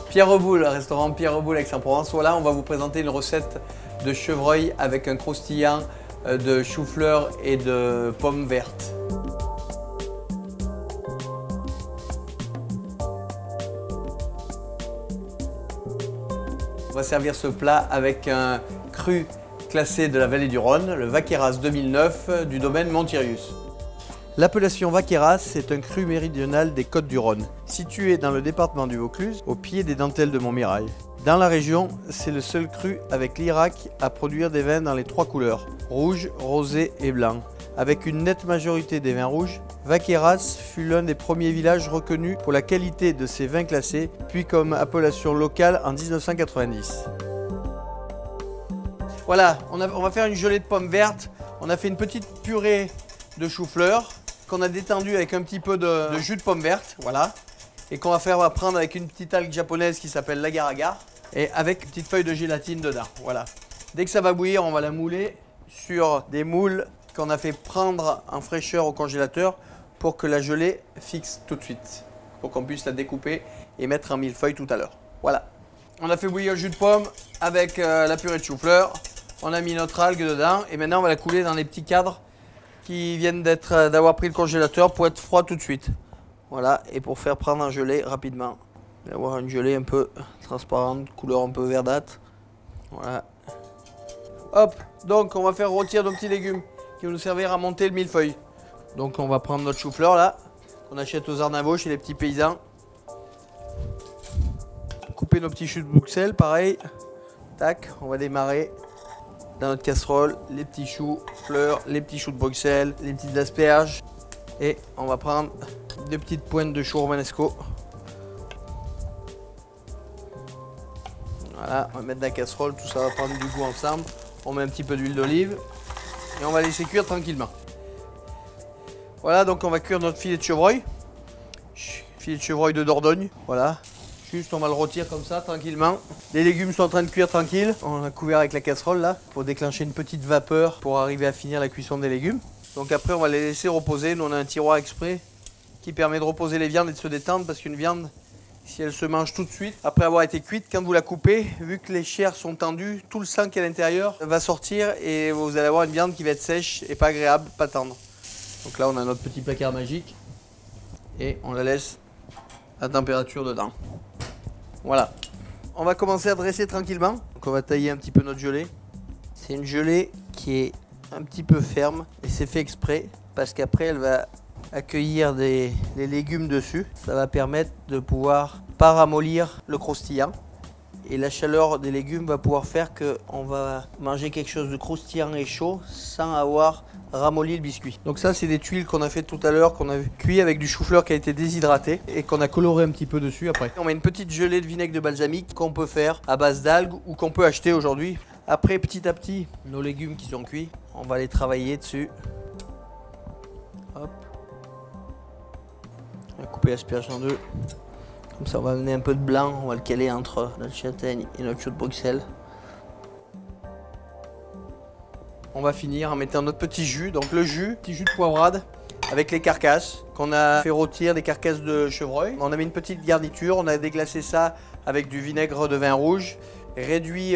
Pierre Reboul, restaurant Pierre Reboul Aix-en-Provence. Voilà, on va vous présenter une recette de chevreuil avec un croustillant de chou-fleur et de pommes vertes. On va servir ce plat avec un cru classé de la vallée du Rhône, le Vaqueyras 2009 du domaine Montirius. L'appellation Vaqueyras est un cru méridional des Côtes du Rhône, situé dans le département du Vaucluse, au pied des dentelles de Montmirail. Dans la région, c'est le seul cru avec l'Irak à produire des vins dans les trois couleurs, rouge, rosé et blanc. Avec une nette majorité des vins rouges, Vaqueyras fut l'un des premiers villages reconnus pour la qualité de ses vins classés, puis comme appellation locale en 1990. Voilà, on va faire une gelée de pommes vertes. On a fait une petite purée de chou-fleur qu'on a détendu avec un petit peu de jus de pomme verte, voilà, et qu'on va prendre avec une petite algue japonaise qui s'appelle l'agar-agar, et avec une petite feuille de gélatine dedans, voilà. Dès que ça va bouillir, on va la mouler sur des moules qu'on a fait prendre en fraîcheur au congélateur pour que la gelée fixe tout de suite, pour qu'on puisse la découper et mettre en millefeuille tout à l'heure. Voilà, on a fait bouillir le jus de pomme avec la purée de chou-fleur, on a mis notre algue dedans, et maintenant on va la couler dans les petits cadres qui viennent d'avoir pris le congélateur pour être froid tout de suite. Voilà, et pour faire prendre en gelée rapidement. Et avoir une gelée un peu transparente, couleur un peu verdâtre. Voilà. Hop, donc on va faire rôtir nos petits légumes qui vont nous servir à monter le millefeuille. Donc on va prendre notre chou-fleur là, qu'on achète aux Arnavaux chez les petits paysans. Couper nos petits choux de Bruxelles, pareil. Tac, on va démarrer. Dans notre casserole, les petits choux fleurs, les petits choux de Bruxelles, les petites asperges. Et on va prendre deux petites pointes de chou romanesco. Voilà, on va mettre dans la casserole, tout ça va prendre du goût ensemble. On met un petit peu d'huile d'olive et on va laisser cuire tranquillement. Voilà, donc on va cuire notre filet de chevreuil. Filet de chevreuil de Dordogne, voilà. Juste on va le rôtir comme ça tranquillement. Les légumes sont en train de cuire tranquille. On a couvert avec la casserole là pour déclencher une petite vapeur pour arriver à finir la cuisson des légumes. Donc après on va les laisser reposer. Nous on a un tiroir exprès qui permet de reposer les viandes et de se détendre parce qu'une viande, si elle se mange tout de suite, après avoir été cuite, quand vous la coupez, vu que les chairs sont tendues, tout le sang qui est à l'intérieur va sortir et vous allez avoir une viande qui va être sèche et pas agréable, pas tendre. Donc là on a notre petit placard magique et on la laisse à température dedans. Voilà, on va commencer à dresser tranquillement. Donc on va tailler un petit peu notre gelée. C'est une gelée qui est un petit peu ferme et c'est fait exprès parce qu'après elle va accueillir les légumes dessus. Ça va permettre de pouvoir pas ramollir le croustillant. Et la chaleur des légumes va pouvoir faire qu'on va manger quelque chose de croustillant et chaud sans avoir ramolli le biscuit. Donc ça c'est des tuiles qu'on a fait tout à l'heure, qu'on a cuit avec du chou-fleur qui a été déshydraté et qu'on a coloré un petit peu dessus après. On met une petite gelée de vinaigre de balsamique qu'on peut faire à base d'algues ou qu'on peut acheter aujourd'hui. Après petit à petit, nos légumes qui sont cuits, on va les travailler dessus. Hop. On va couper l'asperge en deux. Comme ça on va amener un peu de blanc, on va le caler entre notre châtaigne et notre chou de Bruxelles. On va finir en mettant notre petit jus, donc le jus, petit jus de poivrade avec les carcasses qu'on a fait rôtir, des carcasses de chevreuil. On a mis une petite garniture, on a déglacé ça avec du vinaigre de vin rouge, réduit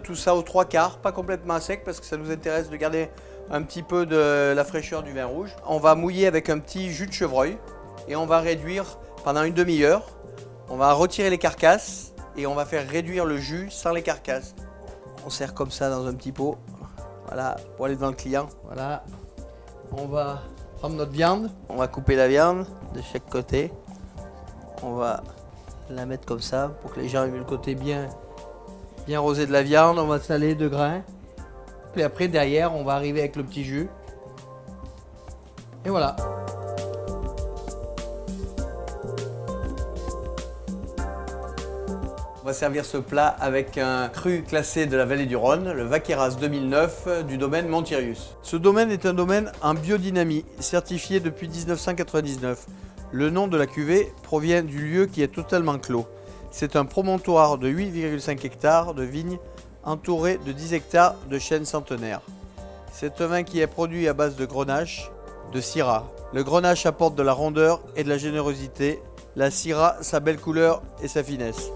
tout ça aux 3/4, pas complètement à sec parce que ça nous intéresse de garder un petit peu de la fraîcheur du vin rouge. On va mouiller avec un petit jus de chevreuil et on va réduire pendant une demi-heure. On va retirer les carcasses et on va faire réduire le jus sans les carcasses. On sert comme ça dans un petit pot. Voilà, pour aller devant le client. Voilà. On va prendre notre viande. On va couper la viande de chaque côté. On va la mettre comme ça pour que les gens aient le côté bien rosé de la viande. On va saler de grains. Puis après, derrière, on va arriver avec le petit jus. Et voilà. On va servir ce plat avec un cru classé de la vallée du Rhône, le Vaqueyras 2009 du domaine Montirius. Ce domaine est un domaine en biodynamie, certifié depuis 1999. Le nom de la cuvée provient du lieu qui est totalement clos. C'est un promontoire de 8,5 hectares de vignes entouré de 10 hectares de chênes centenaires. C'est un vin qui est produit à base de grenache, de syrah. Le grenache apporte de la rondeur et de la générosité, la syrah sa belle couleur et sa finesse.